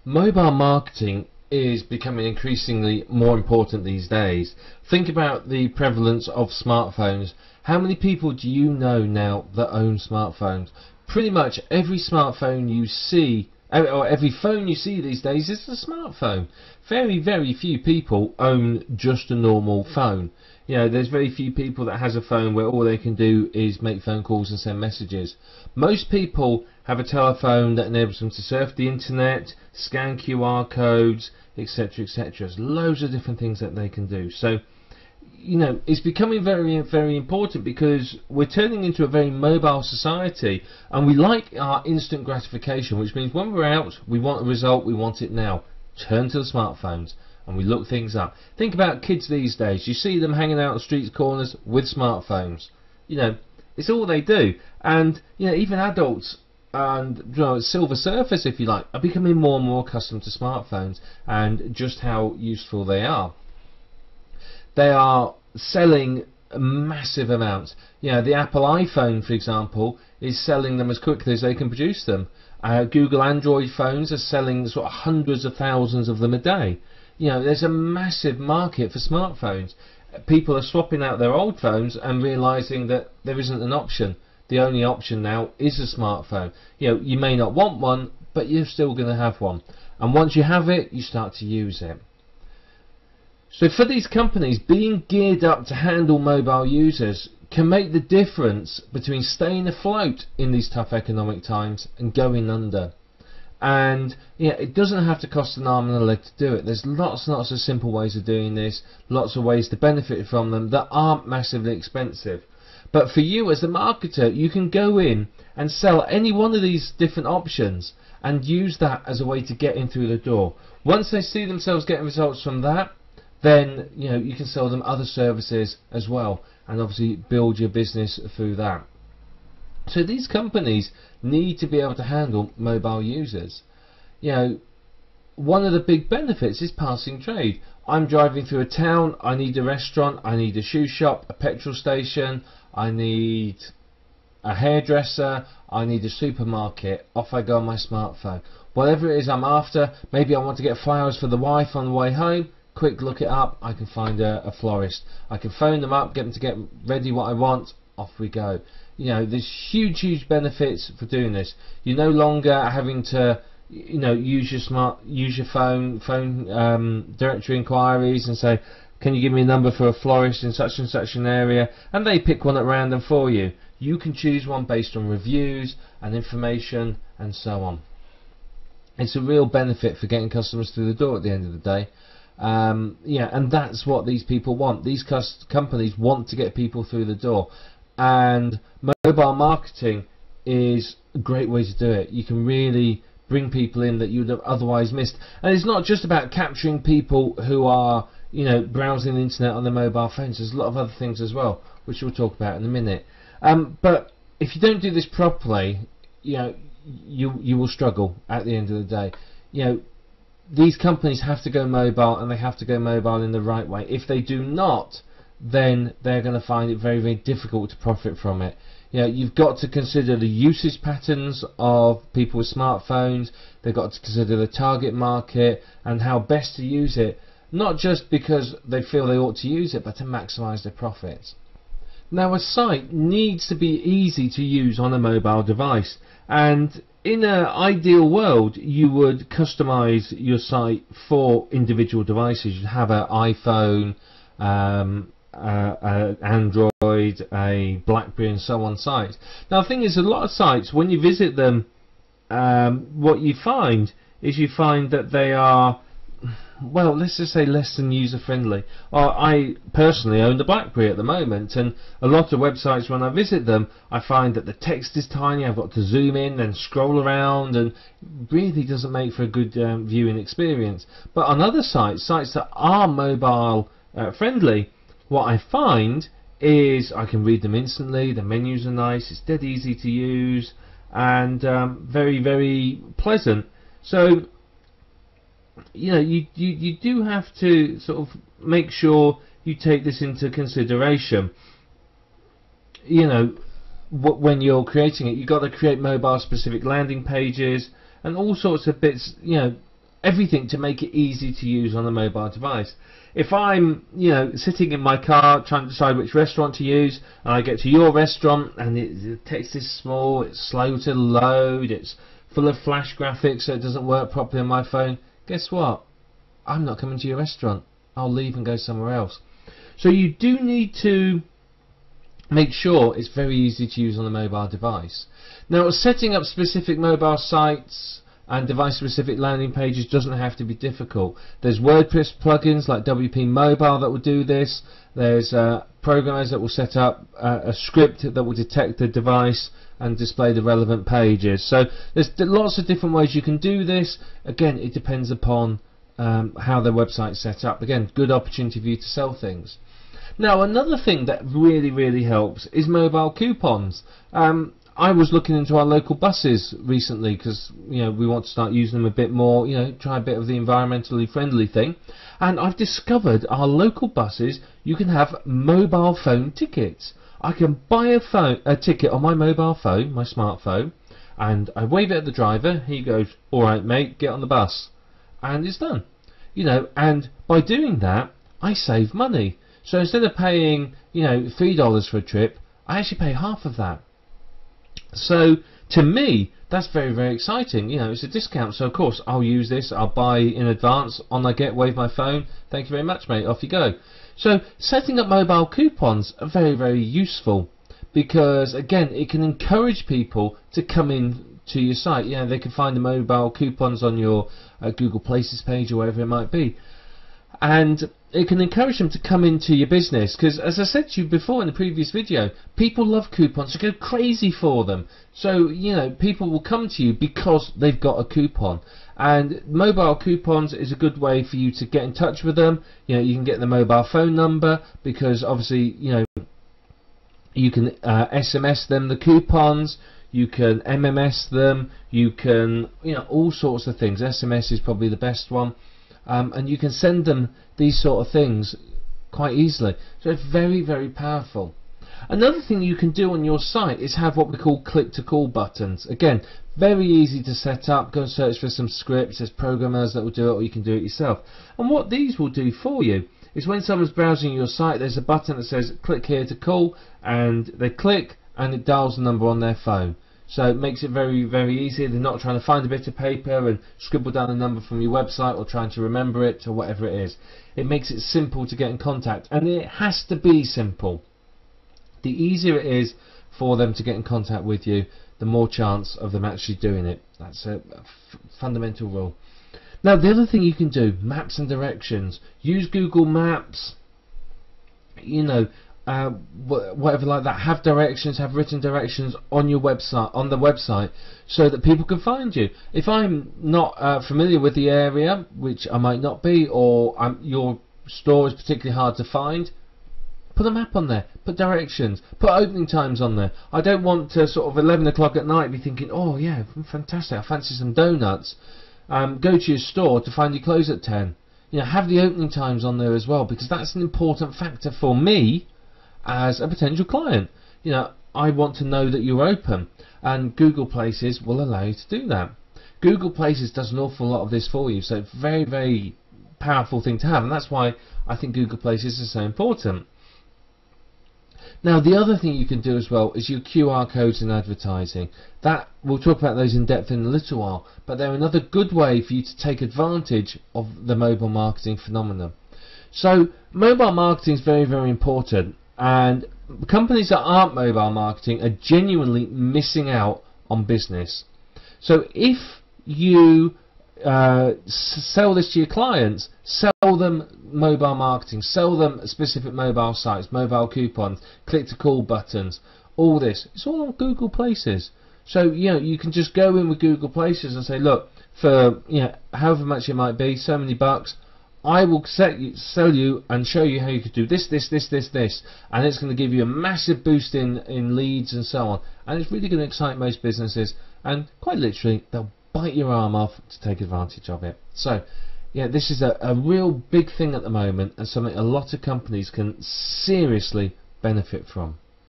Mobile marketing is becoming increasingly more important these days. Think about the prevalence of smartphones. How many people do you know now that own smartphones? Pretty much every smartphone you see, or every phone you see these days is a smartphone. Very, very few people own just a normal phone. You know, there's very few people that has a phone where all they can do is make phone calls and send messages. Most people have a telephone that enables them to surf the internet, scan QR codes, etc., etc. There's loads of different things that they can do. So, you know, it's becoming very, very important because we're turning into a very mobile society, and we like our instant gratification, which means when we're out, we want a result, we want it now. Turn to the smartphones and we look things up. Think about kids these days. You see them hanging out on streets, corners with smartphones. You know, it's all they do. And you know, even adults and, you know, silver surfers, if you like, are becoming more and more accustomed to smartphones and just how useful they are. They are selling massive amounts. You know, the Apple iPhone, for example, is selling them as quickly as they can produce them. Google Android phones are selling sort of hundreds of thousands of them a day. You know, there's a massive market for smartphones. People are swapping out their old phones and realizing that there isn't an option. The only option now is a smartphone. You know, you may not want one, but you're still going to have one. And once you have it, you start to use it. So for these companies, being geared up to handle mobile users can make the difference between staying afloat in these tough economic times and going under. And yeah, it doesn't have to cost an arm and a leg to do it. There's lots and lots of simple ways of doing this, lots of ways to benefit from them that aren't massively expensive. But for you as a marketer, you can go in and sell any one of these different options and use that as a way to get in through the door. Once they see themselves getting results from that, then you know, you can sell them other services as well, and obviously build your business through that. So these companies need to be able to handle mobile users. You know, one of the big benefits is passing trade. I'm driving through a town, I need a restaurant, I need a shoe shop, a petrol station, I need a hairdresser, I need a supermarket. Off I go on my smartphone. Whatever it is I'm after, maybe I want to get flowers for the wife on the way home. Quick look it up, I can find a florist. I can phone them up, get them to get ready what I want, off we go. You know, there's huge benefits for doing this. You're no longer having to, you know, use your phone directory inquiries and say, can you give me a number for a florist in such and such an area, and they pick one at random for you. You can choose one based on reviews and information and so on. It's a real benefit for getting customers through the door at the end of the day. Yeah, and that's what these people want. These companies want to get people through the door, and mobile marketing is a great way to do it. You can really bring people in that you'd have otherwise missed. And it's not just about capturing people who are, you know, browsing the internet on their mobile phones. There's a lot of other things as well, which we'll talk about in a minute. But if you don't do this properly, you know, you will struggle at the end of the day. You know, these companies have to go mobile, and they have to go mobile in the right way. If they do not, then they're going to find it very, very difficult to profit from it. You know, you've got to consider the usage patterns of people with smartphones. They've got to consider the target market and how best to use it, not just because they feel they ought to use it, but to maximize their profits. Now, a site needs to be easy to use on a mobile device, and in an ideal world, you would customize your site for individual devices. You'd have an iPhone, Android, a BlackBerry, and so on sites. Now, the thing is, a lot of sites, when you visit them, what you find is that they are, well, let's just say less than user-friendly. I personally own the BlackBerry at the moment, and a lot of websites, when I visit them, I find that the text is tiny. I've got to zoom in and scroll around, and really doesn't make for a good viewing experience. But on other sites that are mobile friendly, what I find is I can read them instantly. The menus are nice. It's dead easy to use, and very, very pleasant. So, you know, you do have to sort of make sure you take this into consideration. You know, when you're creating it, you've got to create mobile specific landing pages and all sorts of bits, you know, everything to make it easy to use on a mobile device. If I'm, sitting in my car trying to decide which restaurant to use, and I get to your restaurant and the text is small, it's slow to load, it's full of flash graphics, so it doesn't work properly on my phone, guess what? I'm not coming to your restaurant. I'll leave and go somewhere else. So you do need to make sure it's very easy to use on a mobile device. Now, setting up specific mobile sites and device-specific landing pages doesn't have to be difficult. There's WordPress plugins like WP Mobile that will do this. There's programmers that will set up a script that will detect the device and display the relevant pages. So there's lots of different ways you can do this. Again, it depends upon how their website's set up. Again, good opportunity for you to sell things. Now, another thing that really helps is mobile coupons. I was looking into our local buses recently because we want to start using them a bit more, try a bit of the environmentally friendly thing, and I've discovered our local buses, you can have mobile phone tickets. I can buy a ticket on my mobile phone, my smartphone, and I wave it at the driver. He goes, "Alright mate, get on the bus," and it's done. And by doing that, I save money. So instead of paying $3 for a trip, I actually pay half of that. So to me, that's very exciting. It's a discount, so of course I'll use this. I'll buy in advance. On I get, wave my phone, thank you very much mate, off you go. So setting up mobile coupons are very useful, because again, it can encourage people to come in to your site. They can find the mobile coupons on your Google Places page or wherever it might be, and it can encourage them to come into your business, because as I said to you before in the previous video, people love coupons, they go crazy for them. So people will come to you because they've got a coupon, and mobile coupons is a good way for you to get in touch with them. You can get the mobile phone number, because obviously you can SMS them the coupons, you can MMS them, you can all sorts of things. SMS is probably the best one. And you can send them these sort of things quite easily. So it's very powerful. Another thing you can do on your site is have what we call click-to-call buttons. Again, very easy to set up. Go and search for some scripts. There's programmers that will do it, or you can do it yourself. And what these will do for you is when someone's browsing your site, there's a button that says click here to call, and they click and it dials the number on their phone. So it makes it very easy. They're not trying to find a bit of paper and scribble down a number from your website, or trying to remember it, or whatever it is. It makes it simple to get in contact, and it has to be simple. The easier it is for them to get in contact with you, the more chance of them actually doing it. That's a fundamental rule. Now, the other thing you can do, maps and directions. Use Google Maps, whatever like that. Have directions, have written directions on your website, on the website, so that people can find you. If I'm not familiar with the area, which I might not be, or your store is particularly hard to find, put a map on there, put directions, put opening times on there. I don't want to sort of 11 o'clock at night be thinking, oh yeah, fantastic, I fancy some donuts. Go to your store to find you close at 10. Have the opening times on there as well, because that's an important factor for me as a potential client. I want to know that you're open, and Google Places will allow you to do that. Google Places does an awful lot of this for you, so it's a very powerful thing to have, and that's why I think Google Places is so important. Now, the other thing you can do as well is your QR codes in advertising. That we'll talk about those in depth in a little while, but they're another good way for you to take advantage of the mobile marketing phenomenon. So mobile marketing is very important, and companies that aren't mobile marketing are genuinely missing out on business. So if you sell this to your clients, sell them mobile marketing, sell them specific mobile sites, mobile coupons, click to call buttons, all this. It's all on Google Places. So you can just go in with Google Places and say, look, for however much it might be, so many bucks, I will sell you and show you how you could do this, and it's going to give you a massive boost in leads and so on, and it's really going to excite most businesses, and quite literally they'll bite your arm off to take advantage of it. So this is a real big thing at the moment, and something a lot of companies can seriously benefit from.